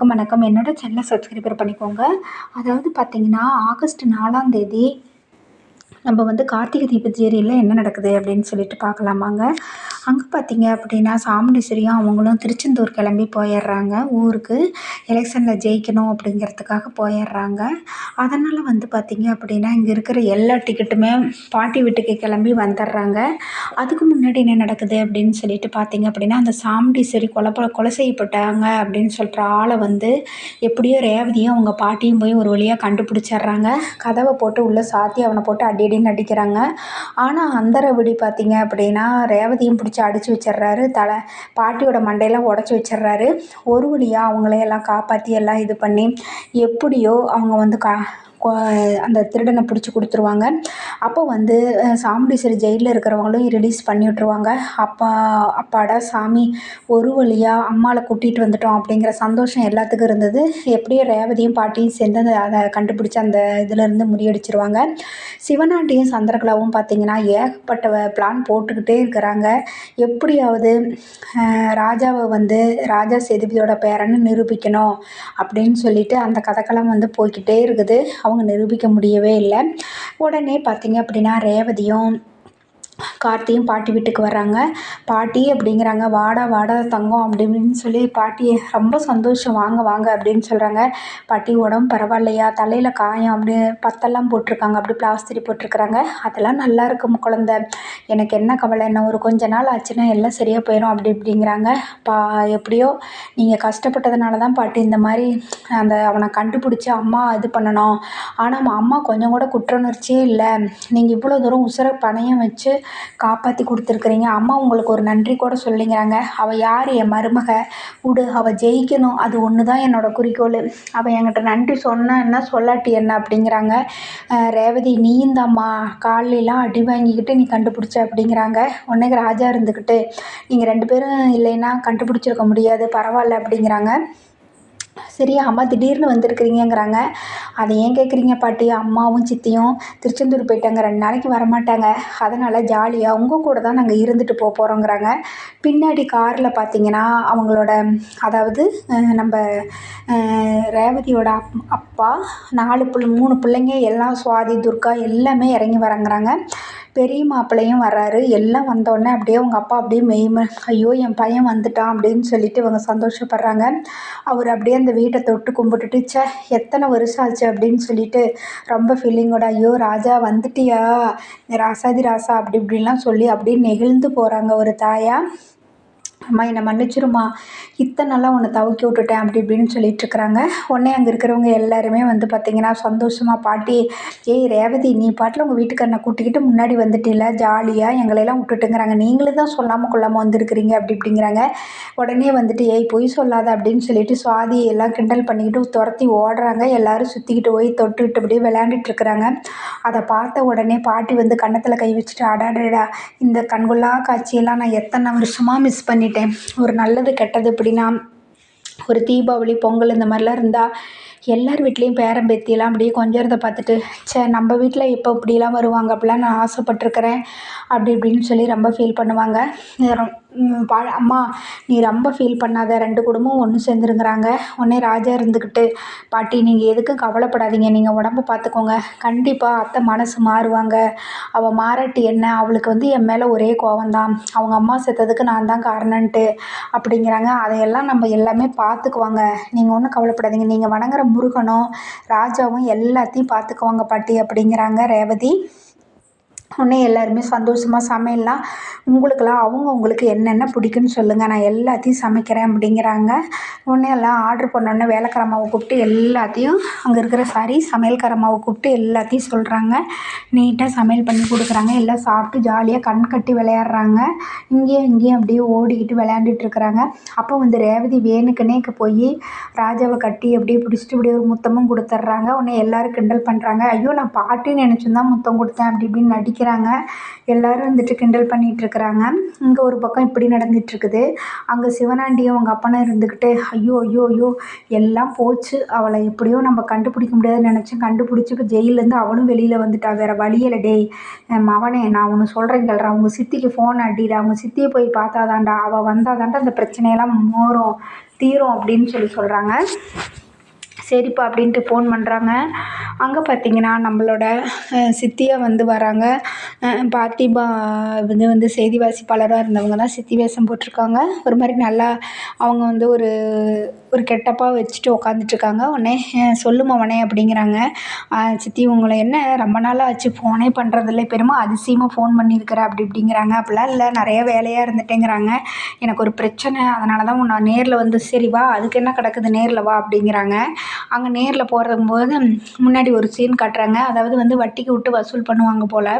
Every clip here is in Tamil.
வணக்கம். என்னோட சேனலை சப்ஸ்கிரைபர் பண்ணிக்கோங்க. அதாவது பார்த்தீங்கன்னா, ஆகஸ்ட் 4ஆம் தேதி நம்ம வந்து கார்த்திகை தீப சீரியல்ல என்ன நடக்குது அப்படின்னு சொல்லிட்டு பார்க்கலாமாங்க. அங்கே பார்த்தீங்க அப்படின்னா, சாமுண்டீஸ்வரியும் அவங்களும் திருச்செந்தூர் கிளம்பி போயிடுறாங்க ஊருக்கு. எலெக்ஷனில் ஜெயிக்கணும் அப்படிங்கிறதுக்காக போயிடுறாங்க. அதனால் வந்து பார்த்தீங்க அப்படின்னா, இங்கே இருக்கிற எல்லா டிக்கெட்டுமே பாட்டி வீட்டுக்கு கிளம்பி வந்துடுறாங்க. அதுக்கு முன்னாடி என்ன நடக்குது அப்படின்னு சொல்லிட்டு பார்த்தீங்க அப்படின்னா, அந்த சாமுண்டீஸ்வரி கொலை செய்யப்பட்டாங்க அப்படின்னு சொல்கிற ஆளை வந்து எப்படியோ ரேவதியும் அவங்க பாட்டியும் போய் ஒரு வழியாக கண்டுபிடிச்சிட்றாங்க. கதவை போட்டு உள்ளே சாத்தி அவனை போட்டு அடி அடின்னு அடிக்கிறாங்க. ஆனால் அந்த ரவுடி பார்த்தீங்க அப்படின்னா, ரேவதியும் பிடிச்சி அடித்து வச்சிடுறாரு. பாட்டியோட மண்டையெல்லாம் உடச்சி வச்சிடுறாரு. ஒரு வழியாக அவங்களையெல்லாம் காப்பாற்றி எல்லாம் இது பண்ணி எப்படியோ அவங்க வந்து அந்த திருடனை பிடிச்சி கொடுத்துருவாங்க. அப்போ வந்து சாமுண்டீஸ்வரி ஜெயிலில் இருக்கிறவங்களும் ரிலீஸ் பண்ணி விட்ருவாங்க. அப்பாடா சாமி, ஒரு வழியாக அம்மாவை கூட்டிகிட்டு வந்துட்டோம் அப்படிங்கிற சந்தோஷம் எல்லாத்துக்கும் இருந்தது. எப்படியோ ரேவதியும் பாட்டியும் சேர்ந்து அதை கண்டுபிடிச்சி அந்த இதிலேருந்து முறியடிச்சிருவாங்க. சிவனாண்டியும் சந்திரகலாவும் பார்த்திங்கன்னா ஏகப்பட்ட பிளான் போட்டுக்கிட்டே இருக்கிறாங்க. எப்படியாவது ராஜாவை வந்து ராஜா சேதுபதியோட பேரன்னு நிரூபிக்கணும் அப்படின்னு சொல்லிட்டு அந்த கதைக்களம் வந்து போய்கிட்டே இருக்குது. அவங்க நிரூபிக்க முடியவே இல்லை. உடனே பார்த்திங்க அப்படின்னா, ரேவதியும் கார்த்தியும் பாட்டி வீட்டுக்கு வர்றாங்க. பாட்டி அப்படிங்கிறாங்க, வாடா வாடா தங்கம் அப்படின்னு சொல்லி பாட்டி ரொம்ப சந்தோஷம், வாங்க வாங்க அப்படின்னு சொல்கிறாங்க. பாட்டி உடம்பு பரவாயில்லையா, தலையில் காயம் அப்படி பத்தெல்லாம் போட்டிருக்காங்க, அப்படி பிளாஸ்திரி போட்டிருக்கிறாங்க. அதெல்லாம் நல்லா இருக்கும் குழந்த, எனக்கு என்ன கவலை, என்ன ஒரு கொஞ்ச நாள் ஆச்சுன்னா எல்லாம் சரியாக போயிடும் அப்படி இப்படிங்கிறாங்க. எப்படியோ நீங்கள் கஷ்டப்பட்டதுனால தான் பாட்டி இந்த மாதிரி அவனை கண்டுபிடிச்சி அம்மா இது பண்ணணும். ஆனால் அம்மா கொஞ்சம் கூட குற்றுணர்ச்சியே இல்லை. நீங்கள் இவ்வளோ தூரம் உசுரை பணையம் வச்சு காப்பாற்றி கொடுத்துருக்குறீங்க. அம்மா உங்களுக்கு ஒரு நன்றி கூட சொல்லிங்கிறாங்க. அவள் யார், என் மருமக, விடு, அவள் ஜெயிக்கணும், அது ஒன்று தான் என்னோடய குறிக்கோள். அவள் என்கிட்ட நன்றி சொன்ன என்ன சொல்லாட்டி என்ன அப்படிங்கிறாங்க. ரேவதி, நீயும் தாம்மா காலையெல்லாம் அடி வாங்கிக்கிட்டு நீ கண்டுபிடிச்ச அப்படிங்கிறாங்க. உடனே ராஜா இருந்துக்கிட்டு, நீங்கள் 2 பேரும் இல்லைன்னா கண்டுபிடிச்சிருக்க முடியாது, பரவாயில்ல அப்படிங்கிறாங்க. சரி, அம்மா திடீர்னு வந்திருக்கிறீங்கங்கிறாங்க. அதை ஏன் கேட்குறீங்க பாட்டி, அம்மாவும் சித்தியும் திருச்செந்தூர் போயிட்டாங்க, 2 நாளைக்கு வரமாட்டாங்க, அதனால் ஜாலியாக உங்கள் கூட தான் நாங்கள் இருந்துட்டு போகிறோங்கிறாங்க. பின்னாடி காரில் பார்த்தீங்கன்னா அவங்களோட, அதாவது நம்ம ரேவதியோட அப்பா 3 பிள்ளைங்க எல்லாம், சுவாதி, துர்கா எல்லாமே இறங்கி வரங்கிறாங்க. பெரிய மாப்பிள்ளையும் வர்றாரு. எல்லாம் வந்தோடனே அப்படியே அவங்க அப்பா அப்படியே ஐயோ என் பையன் வந்துட்டான் அப்படின்னு சொல்லிட்டு இவங்க சந்தோஷப்படுறாங்க. அவர் அப்படியே அந்த வீட்டை தொட்டு கும்பிட்டுட்டு, எத்தனை வருஷம் ஆச்சு அப்படின்னு சொல்லிட்டு ரொம்ப ஃபீலிங்கோட, ஐயோ ராஜா வந்துட்டியா, ராசாதி ராசா அப்படி இப்படின்லாம் சொல்லி அப்படியே நெகிழ்ந்து போகிறாங்க ஒரு தாயா. அம்மா என்னை மன்னிச்சிருமா, இத்தனை நாளாக உன்னை தவிக்க விட்டுட்டேன் அப்படி இப்படின்னு சொல்லிட்டுருக்குறாங்க. உடனே அங்கே இருக்கிறவங்க எல்லாருமே வந்து பார்த்திங்கன்னா சந்தோஷமாக, பாட்டி, ஏய் ரேவதி, நீ பாட்டில் உங்கள் வீட்டுக்காரனை கூட்டிக்கிட்டு முன்னாடி வந்துட்டில்ல, ஜாலியாக எங்களையெல்லாம் விட்டுட்டுங்கிறாங்க, நீங்களும் தான் சொல்லாமல் கொள்ளாமல் வந்திருக்கிறீங்க அப்படி இப்படிங்கிறாங்க. உடனே வந்துட்டு, ஏய் பொய் சொல்லாத அப்படின்னு சொல்லிட்டு சுவாதி எல்லாம் கிண்டல் பண்ணிக்கிட்டு துரத்தி ஓடுறாங்க. எல்லோரும் சுற்றிக்கிட்டு போய் தொட்டுக்கிட்டு அப்படியே விளையாண்டுட்டு இருக்கிறாங்க. அதை பார்த்த உடனே பாட்டி வந்து கன்னத்தில் கை வச்சுட்டு, அடாடா, இந்த கண்கொள்ளா காட்சியெல்லாம் நான் எத்தனை வருஷமாக மிஸ் பண்ணிட்டேன். ஒரு நல்லது கெட்டது இப்படின்னா, ஒரு தீபாவளி, பொங்கல் இந்த மாதிரிலாம் இருந்தால் எல்லார் வீட்லேயும் பேரன் பேத்தியெல்லாம் அப்படியே கொஞ்சறதை பார்த்துட்டு, நம்ம வீட்டில் எப்போ இப்படிலாம் வருவாங்க, அப்படிலாம் நான் ஆசைப்பட்ருக்கிறேன் அப்படி இப்படின்னு சொல்லி ரொம்ப ஃபீல் பண்ணுவாங்க. அம்மா, நீ ரொம்ப ஃபீல் பண்ணாத, 2 குடும்பம் ஒன்று சேர்ந்துருங்கிறாங்க. உடனே ராஜா இருந்துக்கிட்டு, பாட்டி நீங்கள் எதுக்கும் கவலைப்படாதீங்க, நீங்கள் உடம்பை பார்த்துக்கோங்க, கண்டிப்பாக அத்தை மனசு மாறுவாங்க, அவள் மாறாட்டி என்ன, அவளுக்கு வந்து என் மேலே ஒரே கோவம்தான், அவங்க அம்மா செத்ததுக்கு நான் தான் காரணன்ட்டு அப்படிங்கிறாங்க. அதையெல்லாம் நம்ம எல்லாமே பார்த்துக்குவாங்க, நீங்கள் ஒன்றும் கவலைப்படாதீங்க, நீங்கள் வணங்குற முருகனும் ராஜாவும் எல்லாத்தையும் பார்த்துக்குவாங்க பாட்டி அப்படிங்கிறாங்க ரேவதி. உடனே எல்லாருமே சந்தோஷமாக சமையல்லாம் உங்களுக்கெல்லாம் அவங்களுக்கு என்னென்ன பிடிக்குன்னு சொல்லுங்கள், நான் எல்லாத்தையும் சமைக்கிறேன் அப்படிங்கிறாங்க. உடனே எல்லாம் ஆர்டர் பண்ணோடனே வேலைக்காரம்மாவை கூப்பிட்டு எல்லாத்தையும், அங்கே இருக்கிற சமையல்காரம்மாவை கூப்பிட்டு எல்லாத்தையும் சொல்கிறாங்க. நீட்டாக சமையல் பண்ணி கொடுக்குறாங்க. எல்லாம் சாப்பிட்டு ஜாலியாக கண் கட்டி விளையாடுறாங்க. இங்கேயும் அப்படியே ஓடிக்கிட்டு விளையாண்டுட்டு இருக்கிறாங்க. அப்போ வந்து ரேவதி வேணுக்குன்னே போய் ராஜாவை கட்டி அப்படியே பிடிச்சிட்டு அப்படியே ஒரு முத்தமும் கொடுத்துட்றாங்க. உடனே எல்லோரும் கிண்டல் பண்ணுறாங்க, ஐயோ நான் பாட்டின்னு நினச்சிருந்தான் முத்தம் கொடுத்தேன் அப்படி இப்படின்னு நடிக்கிறாங்க. எல்லோரும் வந்துட்டு கிண்டல் பண்ணிகிட்ருக்குறாங்க. இங்கே ஒரு பக்கம் இப்படி நடந்துகிட்ருக்குது. அங்கே சிவனாண்டியும் அவங்க அப்பனும் இருந்துக்கிட்டு, ஐயோ ஐயோ ஐயோ எல்லாம் போச்சு, அவளை எப்படியோ நம்ம கண்டுபிடிக்க முடியாதுன்னு நினச்சேன், கண்டுபிடிச்சி இப்போ ஜெயிலேருந்து அவளும் வெளியில் வந்துட்டா, வேறு வழியில், டேய் மவனே நான் ஒன்று சொல்கிறேன் கேள்றா, அவங்க சித்திக்கு ஃபோன் அடிடா, அவங்க சித்தியை போய் பார்த்தாதான்டா, அவள் வந்தாதான்டா அந்த பிரச்சனையெல்லாம் மோறும், தீரும் அப்படின்னு சொல்கிறாங்க. சரிப்பா அப்படின்ட்டு ஃபோன் பண்ணுறாங்க. அங்கே பார்த்தீங்கன்னா நம்மளோட சித்தியா வந்து வராங்க. பார்த்திபா வந்து செய்தி வாசிப்பாளராக இருந்தவங்க தான் சித்தி வேஷம் போட்டிருக்காங்க. ஒரு மாதிரி நல்லா அவங்க வந்து ஒரு ஒரு கெட்டப்பாக வச்சுட்டு உட்காந்துட்ருக்காங்க. உடனே சொல்லுமா உடனே அப்படிங்கிறாங்க. சித்தி உங்களை என்ன ரொம்ப நாளாக ஆச்சு ஃபோனே பண்ணுறதில்ல, இப்போ என்னமோ அதிசயமாக ஃபோன் பண்ணியிருக்கிற அப்படி இப்படிங்கிறாங்க. அப்படிலாம் இல்லை, நிறைய வேலையாக இருந்துட்டேங்கிறாங்க. எனக்கு ஒரு பிரச்சனை, அதனால தான் உன்னை நேரில் வந்து சரி வா அதுக்கு என்ன கிடக்குது நேரில் வா அப்படிங்கிறாங்க. அங்கே நேரில் போகும்போது முன்னாடி ஒரு சீன் காட்டுறாங்க. அதாவது வந்து வட்டிக்கு விட்டு வசூல் பண்ணுவாங்க போல்.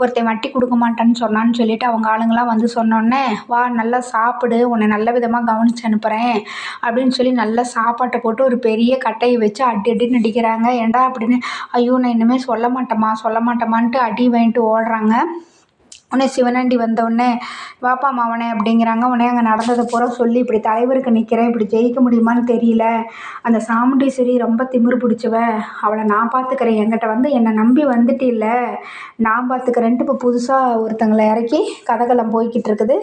ஒருத்தன் வட்டி கொடுக்க மாட்டேன்னு சொன்னான்னு சொல்லிட்டு அவங்க ஆளுங்களாம் வந்து சொன்னோடனே வா நல்லா சாப்பிடு, உன்னை நல்ல விதமாக கவனித்து அனுப்புகிறேன் அப்படின்னு சொல்லி நல்லா சாப்பாட்டை போட்டு ஒரு பெரிய கட்டையை வச்சு அடி அடின்னு அடிக்கிறாங்க. ஏன்டா அப்படின்னு, ஐயோ நான் இனிமேல் சொல்ல மாட்டேமான்ட்டு அடி வாங்கிட்டு ஓடுறாங்க. உடனே சிவனாண்டி வந்தவுடனே வாப்பா மாவனே அப்படிங்கிறாங்க. உடனே அங்கே நடந்ததை பூரா சொல்லி இப்படி தலைவருக்கு நிற்கிறேன், இப்படி ஜெயிக்க முடியுமான்னு தெரியல, அந்த சாமுண்டீஸ்வரி ரொம்ப திமிரு பிடிச்சவ, அவளை நான் பார்த்துக்கிறேன், என்கிட்ட வந்து என்னை நம்பி வந்துட்டு இல்லை நான் பார்த்துக்கிறேன்ட்டு இப்போ புதுசாக ஒருத்தங்களை இறக்கி கதைகளம் போய்கிட்டு இருக்குது.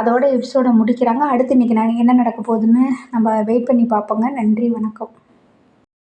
அதோட எபிசோடை முடிக்கிறாங்க. அடுத்து இன்றைக்கி என்ன நடக்க போகுதுன்னு நம்ம வெயிட் பண்ணி பார்ப்போங்க. நன்றி, வணக்கம்.